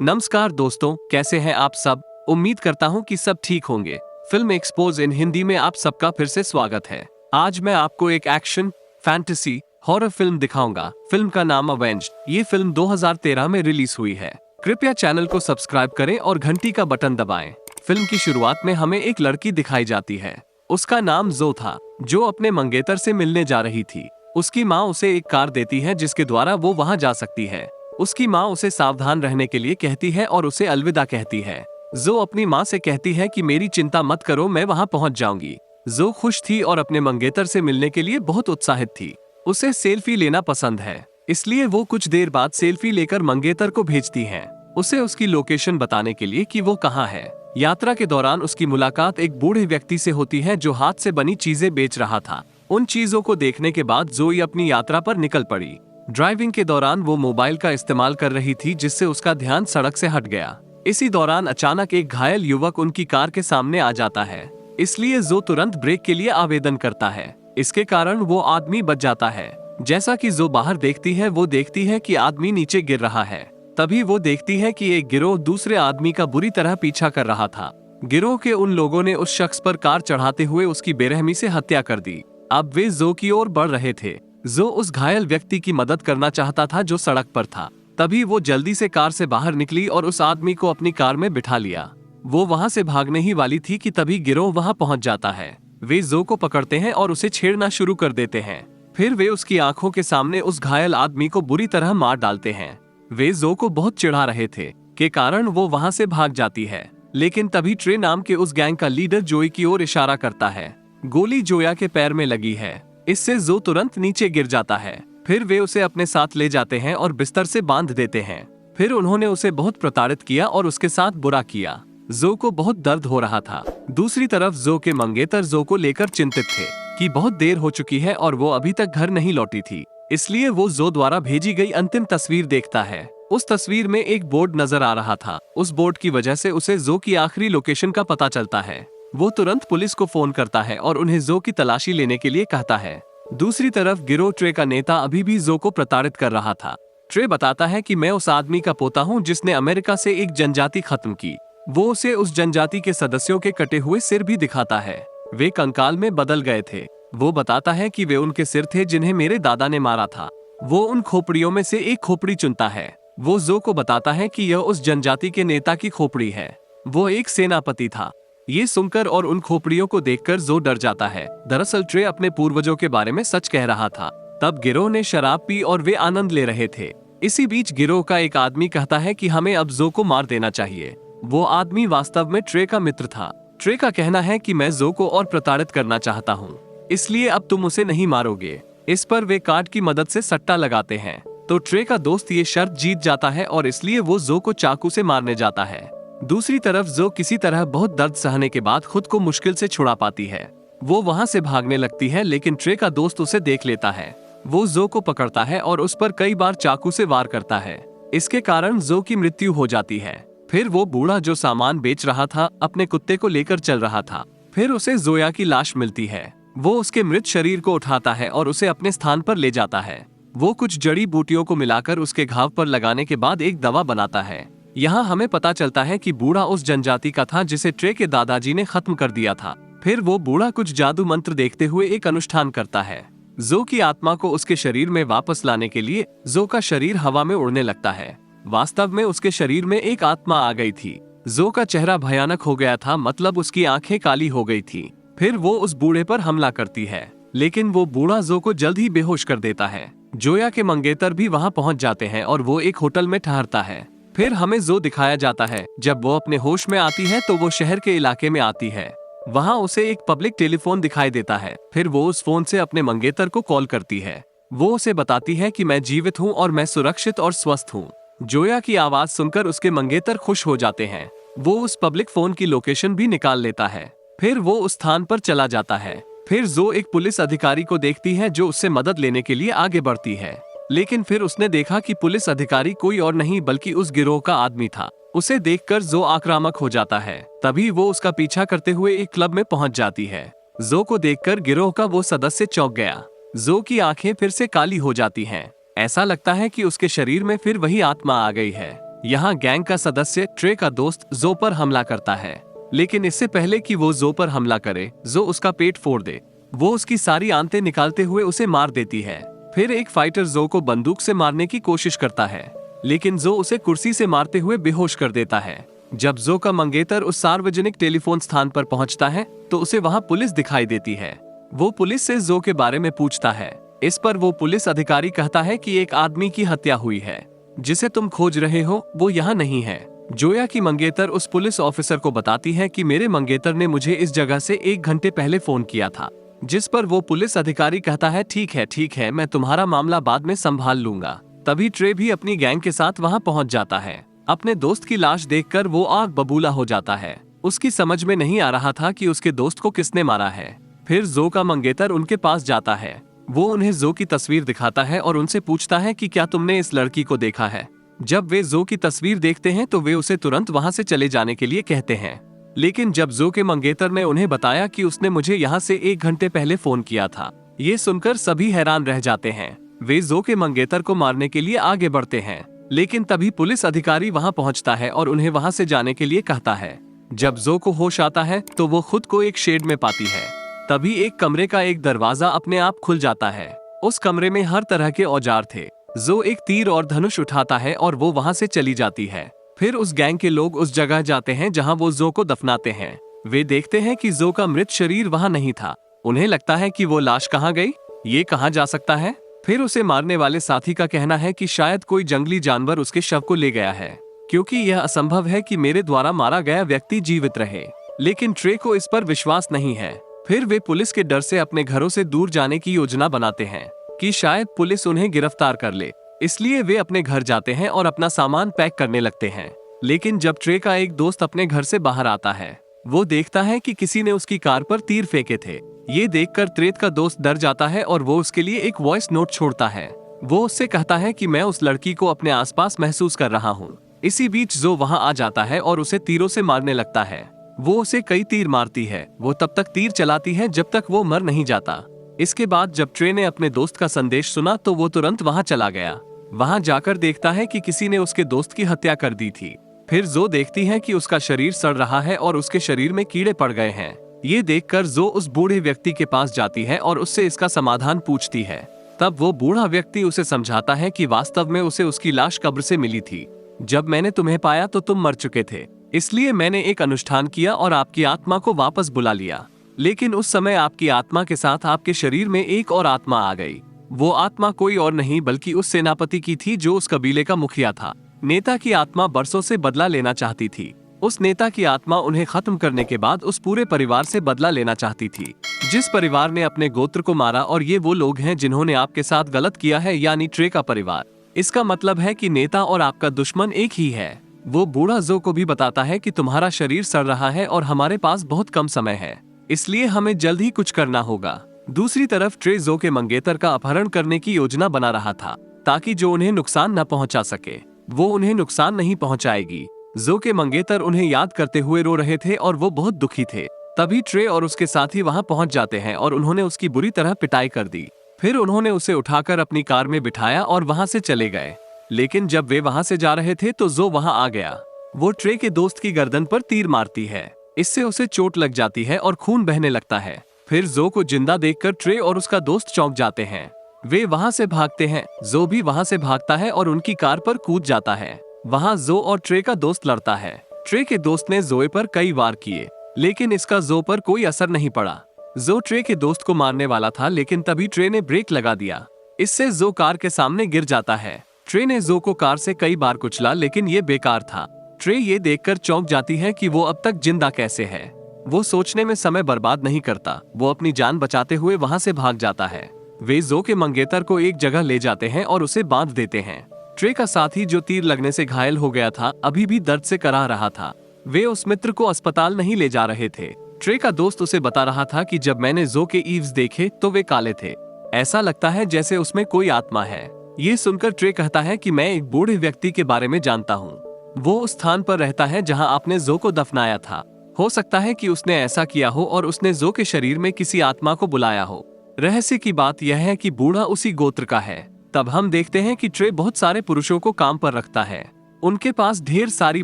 नमस्कार दोस्तों, कैसे हैं आप सब। उम्मीद करता हूं कि सब ठीक होंगे। फिल्म एक्सपोज इन हिंदी में आप सबका फिर से स्वागत है। आज मैं आपको एक एक्शन, फैंटेसी, हॉरर फिल्म दिखाऊंगा। फिल्म का नाम अवेंज्ड। ये फिल्म 2013 में रिलीज हुई है। कृपया चैनल को सब्सक्राइब करें और घंटी का बटन दबाएं। फिल्म की शुरुआत में हमें एक लड़की दिखाई जाती है। उसका नाम जो था, जो अपने मंगेतर से मिलने जा रही थी। उसकी माँ उसे एक कार देती है जिसके द्वारा वो वहाँ जा सकती है। उसकी माँ उसे सावधान रहने के लिए कहती है और उसे अलविदा कहती है। जो अपनी माँ से कहती है कि मेरी चिंता मत करो, मैं वहाँ पहुँच जाऊंगी। जो खुश थी और अपने मंगेतर से मिलने के लिए बहुत उत्साहित थी। उसे सेल्फी लेना पसंद है, इसलिए वो कुछ देर बाद सेल्फी लेकर मंगेतर को भेजती है, उसे उसकी लोकेशन बताने के लिए कि वो कहाँ है। यात्रा के दौरान उसकी मुलाकात एक बूढ़े व्यक्ति से होती है जो हाथ से बनी चीजें बेच रहा था। उन चीजों को देखने के बाद जोई अपनी यात्रा पर निकल पड़ी। ड्राइविंग के दौरान वो मोबाइल का इस्तेमाल कर रही थी, जिससे उसका ध्यान सड़क से हट गया। इसी दौरान अचानक एक घायल युवक उनकी कार के सामने आ जाता है, इसलिए जो तुरंत ब्रेक के लिए आवेदन करता है। इसके कारण वो आदमी बच जाता है। जैसा कि जो बाहर देखती है, वो देखती है कि आदमी नीचे गिर रहा है। तभी वो देखती है कि एक गिरोह दूसरे आदमी का बुरी तरह पीछा कर रहा था। गिरोह के उन लोगों ने उस शख्स पर कार चढ़ाते हुए उसकी बेरहमी से हत्या कर दी। अब वे जो की ओर बढ़ रहे थे। जो उस घायल व्यक्ति की मदद करना चाहता था जो सड़क पर था। तभी वो जल्दी से कार से बाहर निकली और उस आदमी को अपनी कार में बिठा लिया। वो वहां से भागने ही वाली थी कि तभी गिरोह वहां पहुंच जाता है। वे जो को पकड़ते हैं और उसे छेड़ना शुरू कर देते हैं। फिर वे उसकी आंखों के सामने उस घायल आदमी को बुरी तरह मार डालते हैं। वे जो को बहुत चिढ़ा रहे थे के कारण वो वहां से भाग जाती है। लेकिन तभी ट्रे नाम के उस गैंग का लीडर जोई की ओर इशारा करता है। गोली जोया के पैर में लगी है, इससे जो तुरंत नीचे गिर जाता है। फिर वे उसे अपने साथ ले जाते हैं और बिस्तर से बांध देते हैं। फिर उन्होंने उसे बहुत प्रताड़ित किया और उसके साथ बुरा किया। जो को बहुत दर्द हो रहा था। दूसरी तरफ जो के मंगेतर जो को लेकर चिंतित थे कि बहुत देर हो चुकी है और वो अभी तक घर नहीं लौटी थी। इसलिए वो जो द्वारा भेजी गई अंतिम तस्वीर देखता है। उस तस्वीर में एक बोर्ड नजर आ रहा था। उस बोर्ड की वजह से उसे जो की आखिरी लोकेशन का पता चलता है। वो तुरंत पुलिस को फोन करता है और उन्हें जो की तलाशी लेने के लिए कहता है। दूसरी तरफ गिरोह ट्रे का नेता अभी भी जो को प्रताड़ित कर रहा था। ट्रे बताता है कि मैं उस आदमी का पोता हूँ जिसने अमेरिका से एक जनजाति खत्म की। वो उसे उस जनजाति के सदस्यों के कटे हुए सिर भी दिखाता है। वे कंकाल में बदल गए थे। वो बताता है कि वे उनके सिर थे जिन्हें मेरे दादा ने मारा था। वो उन खोपड़ियों में से एक खोपड़ी चुनता है। वो जो को बताता है कि यह उस जनजाति के नेता की खोपड़ी है। वो एक सेनापति था। ये सुनकर और उन खोपड़ियों को देखकर जो डर जाता है। दरअसल ट्रे अपने पूर्वजों के बारे में सच कह रहा था। तब गिरोह ने शराब पी और वे आनंद ले रहे थे। इसी बीच गिरोह का एक आदमी कहता है कि हमें अब जो को मार देना चाहिए। वो आदमी वास्तव में ट्रे का मित्र था। ट्रे का कहना है कि मैं जो को और प्रताड़ित करना चाहता हूँ, इसलिए अब तुम उसे नहीं मारोगे। इस पर वे कार्ड की मदद से सट्टा लगाते हैं। तो ट्रे का दोस्त ये शर्त जीत जाता है और इसलिए वो जो को चाकू से मारने जाता है। दूसरी तरफ जो किसी तरह बहुत दर्द सहने के बाद खुद को मुश्किल से छुड़ा पाती है। वो वहां से भागने लगती है, लेकिन ट्रे का दोस्त उसे देख लेता है। वो जो को पकड़ता है और उस पर कई बार चाकू से वार करता है। इसके कारण जो की मृत्यु हो जाती है। फिर वो बूढ़ा जो सामान बेच रहा था अपने कुत्ते को लेकर चल रहा था। फिर उसे जोया की लाश मिलती है। वो उसके मृत शरीर को उठाता है और उसे अपने स्थान पर ले जाता है। वो कुछ जड़ी बूटियों को मिलाकर उसके घाव पर लगाने के बाद एक दवा बनाता है। यहाँ हमें पता चलता है कि बूढ़ा उस जनजाति का था जिसे ट्रे के दादाजी ने खत्म कर दिया था। फिर वो बूढ़ा कुछ जादू मंत्र देखते हुए एक अनुष्ठान करता है। जो की आत्मा को उसके शरीर में वापस लाने के लिए जो का शरीर हवा में उड़ने लगता है। वास्तव में उसके शरीर में एक आत्मा आ गई थी। जो का चेहरा भयानक हो गया था, मतलब उसकी आंखें काली हो गई थी। फिर वो उस बूढ़े पर हमला करती है, लेकिन वो बूढ़ा जो को जल्द ही बेहोश कर देता है। जोया के मंगेतर भी वहाँ पहुँच जाते हैं और वो एक होटल में ठहरता है। फिर हमें जो दिखाया जाता है, जब वो अपने होश में आती है तो वो शहर के इलाके में आती है। वहाँ उसे एक पब्लिक टेलीफोन दिखाई देता है। फिर वो उस फोन से अपने मंगेतर को कॉल करती है। वो उसे बताती है कि मैं जीवित हूँ और मैं सुरक्षित और स्वस्थ हूँ। जोया की आवाज सुनकर उसके मंगेतर खुश हो जाते हैं। वो उस पब्लिक फोन की लोकेशन भी निकाल लेता है। फिर वो उस स्थान पर चला जाता है। फिर जो एक पुलिस अधिकारी को देखती है जो उससे मदद लेने के लिए आगे बढ़ती है, लेकिन फिर उसने देखा कि पुलिस अधिकारी कोई और नहीं बल्कि उस गिरोह का आदमी था। उसे देखकर जो आक्रामक हो जाता है। तभी वो उसका पीछा करते हुए एक क्लब में पहुंच जाती है। जो को देखकर गिरोह का वो सदस्य चौंक गया। जो की आंखें फिर से काली हो जाती हैं। ऐसा लगता है कि उसके शरीर में फिर वही आत्मा आ गई है। यहाँ गैंग का सदस्य ट्रे का दोस्त जो पर हमला करता है, लेकिन इससे पहले कि वो जो पर हमला करे, जो उसका पेट फोड़ दे, वो उसकी सारी आंतें निकालते हुए उसे मार देती है। फिर एक फाइटर जो को बंदूक से मारने की कोशिश करता है, लेकिन जो उसे कुर्सी से मारते हुए बेहोश कर देता है। जब जो का मंगेतर उस सार्वजनिक टेलीफोन स्थान पर पहुंचता है तो उसे वहां पुलिस दिखाई देती है। वो पुलिस से जो के बारे में पूछता है। इस पर वो पुलिस अधिकारी कहता है कि एक आदमी की हत्या हुई है, जिसे तुम खोज रहे हो वो यहाँ नहीं है। जोया की मंगेतर उस पुलिस ऑफिसर को बताती है कि मेरे मंगेतर ने मुझे इस जगह से 1 घंटे पहले फोन किया था। जिस पर वो पुलिस अधिकारी कहता है ठीक है, मैं तुम्हारा मामला बाद में संभाल लूंगा। तभी ट्रे भी अपनी गैंग के साथ वहां पहुंच जाता है। अपने दोस्त की लाश देखकर वो आग बबूला हो जाता है। उसकी समझ में नहीं आ रहा था कि उसके दोस्त को किसने मारा है। फिर जो का मंगेतर उनके पास जाता है। वो उन्हें जो की तस्वीर दिखाता है और उनसे पूछता है कि क्या तुमने इस लड़की को देखा है। जब वे जो की तस्वीर देखते हैं तो वे उसे तुरंत वहां से चले जाने के लिए कहते हैं, लेकिन जब जो के मंगेतर ने उन्हें बताया कि उसने मुझे यहाँ से 1 घंटे पहले फोन किया था, ये सुनकर सभी हैरान रह जाते हैं। वे जो के मंगेतर को मारने के लिए आगे बढ़ते हैं, लेकिन तभी पुलिस अधिकारी वहां पहुंचता है और उन्हें वहां से जाने के लिए कहता है। जब जो को होश आता है तो वो खुद को एक शेड में पाती है। तभी एक कमरे का एक दरवाजा अपने आप खुल जाता है। उस कमरे में हर तरह के औजार थे। जो एक तीर और धनुष उठाता है और वो वहां से चली जाती है। फिर उस गैंग के लोग उस जगह जाते हैं जहां वो जो को दफनाते हैं। वे देखते हैं कि जो का मृत शरीर वहां नहीं था। उन्हें लगता है कि वो लाश कहाँ गई, ये कहाँ जा सकता है। फिर उसे मारने वाले साथी का कहना है कि शायद कोई जंगली जानवर उसके शव को ले गया है, क्योंकि यह असंभव है कि मेरे द्वारा मारा गया व्यक्ति जीवित रहे। लेकिन ट्रे को इस पर विश्वास नहीं है। फिर वे पुलिस के डर से अपने घरों से दूर जाने की योजना बनाते हैं कि शायद पुलिस उन्हें गिरफ्तार कर ले। इसलिए वे अपने घर जाते हैं और अपना सामान पैक करने लगते हैं। लेकिन जब ट्रे का एक दोस्त अपने घर से बाहर आता है, वो देखता है कि किसी ने उसकी कार पर तीर फेंके थे। ये देखकर त्रेत का दोस्त डर जाता है और वो उसके लिए एक वॉइस नोट छोड़ता है। वो उससे कहता है कि मैं उस लड़की को अपने आसपास महसूस कर रहा हूँ। इसी बीच जो वहाँ आ जाता है और उसे तीरों से मारने लगता है। वो उसे कई तीर मारती है। वो तब तक तीर चलाती है जब तक वो मर नहीं जाता। इसके बाद जब ट्रे ने अपने दोस्त का संदेश सुना तो वो तुरंत वहाँ चला गया। वहाँ जाकर देखता है कि किसी ने उसके दोस्त की हत्या कर दी थी। फिर जो देखती है कि उसका शरीर सड़ रहा है और उसके शरीर में कीड़े पड़ गए हैं। ये देखकर जो उस बूढ़े व्यक्ति के पास जाती है और उससे इसका समाधान पूछती है। तब वो बूढ़ा व्यक्ति उसे समझाता है कि वास्तव में उसे उसकी लाश कब्र से मिली थी। जब मैंने तुम्हें पाया तो तुम मर चुके थे, इसलिए मैंने एक अनुष्ठान किया और आपकी आत्मा को वापस बुला लिया। लेकिन उस समय आपकी आत्मा के साथ आपके शरीर में एक और आत्मा आ गई। वो आत्मा कोई और नहीं बल्कि उस सेनापति की थी जो उस कबीले का मुखिया था। नेता की आत्मा बरसों से बदला लेना चाहती थी। उस नेता की आत्मा उन्हें खत्म करने के बाद उस पूरे परिवार से बदला लेना चाहती थी, जिस परिवार ने अपने गोत्र को मारा। और ये वो लोग हैं जिन्होंने आपके साथ गलत किया है, यानी ट्रे का परिवार। इसका मतलब है कि नेता और आपका दुश्मन एक ही है। वो बूढ़ा जो को भी बताता है कि तुम्हारा शरीर सड़ रहा है और हमारे पास बहुत कम समय है, इसलिए हमें जल्द ही कुछ करना होगा। दूसरी तरफ ट्रे जो के मंगेतर का अपहरण करने की योजना बना रहा था, ताकि जो उन्हें नुकसान न पहुंचा सके वो उन्हें नुकसान नहीं पहुंचाएगी। जो के मंगेतर उन्हें याद करते हुए रो रहे थे और वो बहुत दुखी थे। तभी ट्रे और उसके साथी वहां पहुंच जाते हैं और उन्होंने उसकी बुरी तरह पिटाई कर दी। फिर उन्होंने उसे उठाकर अपनी कार में बिठाया और वहां से चले गए। लेकिन जब वे वहां से जा रहे थे तो जो वहां आ गया। वो ट्रे के दोस्त की गर्दन पर तीर मारती है। इससे उसे चोट लग जाती है और खून बहने लगता है। फिर जो को जिंदा देखकर ट्रे और उसका दोस्त चौंक जाते हैं। वे वहां से भागते हैं। जो भी वहां से भागता है और उनकी कार पर कूद जाता है। वहां जो और ट्रे का दोस्त लड़ता है। ट्रे के दोस्त ने जोए पर कई वार किए, लेकिन इसका जो पर कोई असर नहीं पड़ा। जो ट्रे के दोस्त को मारने वाला था, लेकिन तभी ट्रे ने ब्रेक लगा दिया। इससे जो कार के सामने गिर जाता है। ट्रे ने जो को कार से कई बार कुचला, लेकिन ये बेकार था। ट्रे ये देखकर चौंक जाती है कि वो अब तक जिंदा कैसे है। वो सोचने में समय बर्बाद नहीं करता। वो अपनी जान बचाते हुए वहां से भाग जाता है। वे जो के मंगेतर को एक जगह ले जाते हैं और उसे बांध देते हैं। ट्रे का साथी जो तीर लगने से घायल हो गया था, अभी भी दर्द से कराह रहा था। वे उस मित्र को अस्पताल नहीं ले जा रहे थे। ट्रे का दोस्त उसे बता रहा था कि जब मैंने जो के ईव्स देखे तो वे काले थे। ऐसा लगता है जैसे उसमें कोई आत्मा है। ये सुनकर ट्रे कहता है कि मैं एक बूढ़े व्यक्ति के बारे में जानता हूँ। वो उस स्थान पर रहता है जहाँ आपने जो को दफनाया था। हो सकता है कि उसने ऐसा किया हो और उसने जो के शरीर में किसी आत्मा को बुलाया हो। रहस्य की बात यह है कि बूढ़ा उसी गोत्र का है। तब हम देखते हैं कि ट्रे बहुत सारे पुरुषों को काम पर रखता है उनके पास ढेर सारी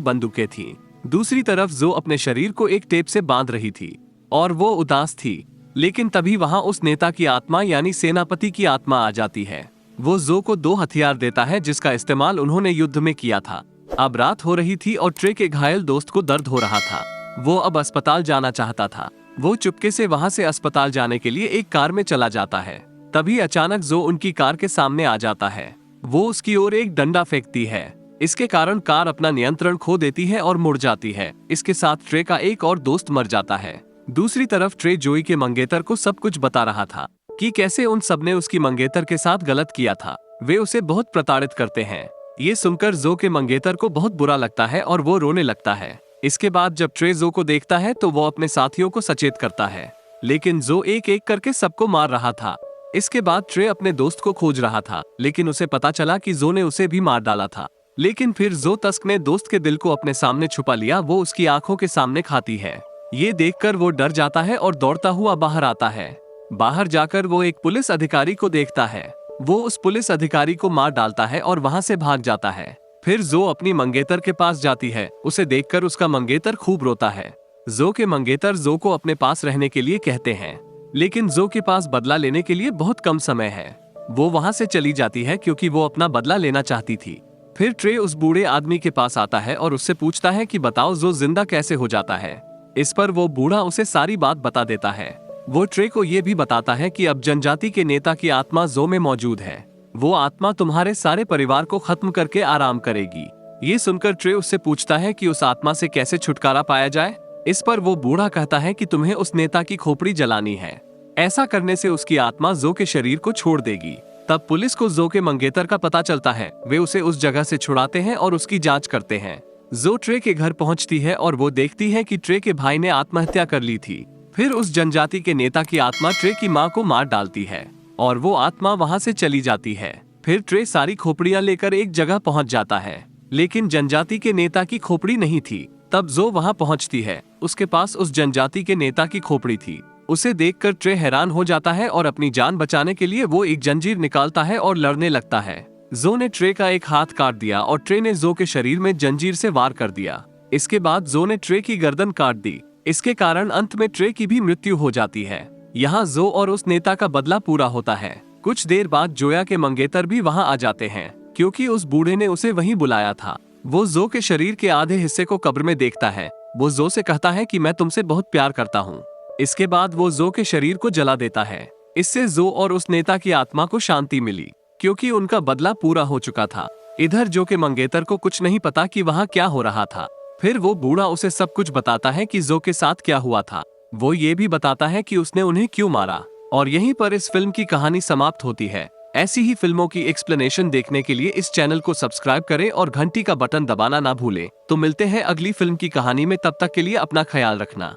बंदूकें थीं। दूसरी तरफ जो अपने शरीर को एक टेप से बांध रही थी और वो उदास थी। लेकिन तभी वहां उस नेता की आत्मा यानी सेनापति की आत्मा आ जाती है। वो जो को 2 हथियार देता है जिसका इस्तेमाल उन्होंने युद्ध में किया था। अब रात हो रही थी और ट्रे के घायल दोस्त को दर्द हो रहा था। वो अब अस्पताल जाना चाहता था। वो चुपके से वहां से अस्पताल जाने के लिए एक कार में चला जाता है। तभी अचानक जो उनकी कार के सामने आ जाता है। वो उसकी ओर एक डंडा फेंकती है। इसके कारण कार अपना नियंत्रण खो देती है और मुड़ जाती है। इसके साथ ट्रे का एक और दोस्त मर जाता है। दूसरी तरफ ट्रे जोई के मंगेतर को सब कुछ बता रहा था कि कैसे उन सबने उसकी मंगेतर के साथ गलत किया था। वे उसे बहुत प्रताड़ित करते हैं। ये सुनकर जो के मंगेतर को बहुत बुरा लगता है और वो रोने लगता है। इसके बाद जब ट्रे जो को देखता है तो वो अपने साथियों को सचेत करता है, लेकिन जो एक एक करके सबको मार रहा था। इसके बाद ट्रे अपने दोस्त को खोज रहा था, लेकिन उसे पता चला कि जो ने उसे भी मार डाला था। लेकिन फिर जो तस्क ने दोस्त के दिल को अपने सामने छुपा लिया, वो उसकी आंखों के सामने खाती है। ये देखकर वो डर जाता है और दौड़ता हुआ बाहर आता है। बाहर जाकर वो एक पुलिस अधिकारी को देखता है। वो उस पुलिस अधिकारी को मार डालता है और वहां से भाग जाता है। फिर जो अपनी मंगेतर के पास जाती है। उसे देखकर उसका मंगेतर खूब रोता है। जो के मंगेतर जो को अपने पास रहने के लिए कहते हैं, लेकिन जो के पास बदला लेने के लिए बहुत कम समय है। वो वहां से चली जाती है क्योंकि वो अपना बदला लेना चाहती थी। फिर ट्रे उस बूढ़े आदमी के पास आता है और उससे पूछता है कि बताओ जो जिंदा कैसे हो जाता है। इस पर वो बूढ़ा उसे सारी बात बता देता है। वो ट्रे को ये भी बताता है कि अब जनजाति के नेता की आत्मा जो में मौजूद है। वो आत्मा तुम्हारे सारे परिवार को खत्म करके आराम करेगी। ये सुनकर ट्रे उससे पूछता है कि उस आत्मा से कैसे छुटकारा पाया जाए। इस पर वो बूढ़ा कहता है कि तुम्हें उस नेता की खोपड़ी जलानी है। ऐसा करने से उसकी आत्मा जो के शरीर को छोड़ देगी। तब पुलिस को जो के मंगेतर का पता चलता है। वे उसे उस जगह से छुड़ाते हैं और उसकी जांच करते हैं। जो ट्रे के घर पहुंचती है और वो देखती है कि ट्रे के भाई ने आत्महत्या कर ली थी। फिर उस जनजाति के नेता की आत्मा ट्रे की माँ को मार डालती है और वो आत्मा वहां से चली जाती है। फिर ट्रे सारी खोपड़ियां लेकर एक जगह पहुंच जाता है, लेकिन जनजाति के नेता की खोपड़ी नहीं थी। तब जो वहां पहुंचती है। उसके पास उस जनजाति के नेता की खोपड़ी थी। उसे देखकर ट्रे हैरान हो जाता है और अपनी जान बचाने के लिए वो एक जंजीर निकालता है और लड़ने लगता है। जो ने ट्रे का एक हाथ काट दिया और ट्रे ने जो के शरीर में जंजीर से वार कर दिया। इसके बाद जो ने ट्रे की गर्दन काट दी। इसके कारण अंत में ट्रे की भी मृत्यु हो जाती है। यहाँ जो और उस नेता का बदला पूरा होता है। कुछ देर बाद जोया के मंगेतर भी वहाँ आ जाते हैं, क्योंकि उस बूढ़े ने उसे वहीं बुलाया था। वो जो के शरीर के आधे हिस्से को कब्र में देखता है। वो जो से कहता है कि मैं तुमसे बहुत प्यार करता हूँ। इसके बाद वो जो के शरीर को जला देता है। इससे जो और उस नेता की आत्मा को शांति मिली, क्योंकि उनका बदला पूरा हो चुका था। इधर जो के मंगेतर को कुछ नहीं पता कि वहाँ क्या हो रहा था। फिर वो बूढ़ा उसे सब कुछ बताता है कि जो के साथ क्या हुआ था। वो ये भी बताता है कि उसने उन्हें क्यों मारा। और यहीं पर इस फिल्म की कहानी समाप्त होती है। ऐसी ही फिल्मों की एक्सप्लेनेशन देखने के लिए इस चैनल को सब्सक्राइब करें और घंटी का बटन दबाना ना भूलें। तो मिलते हैं अगली फिल्म की कहानी में। तब तक के लिए अपना ख्याल रखना।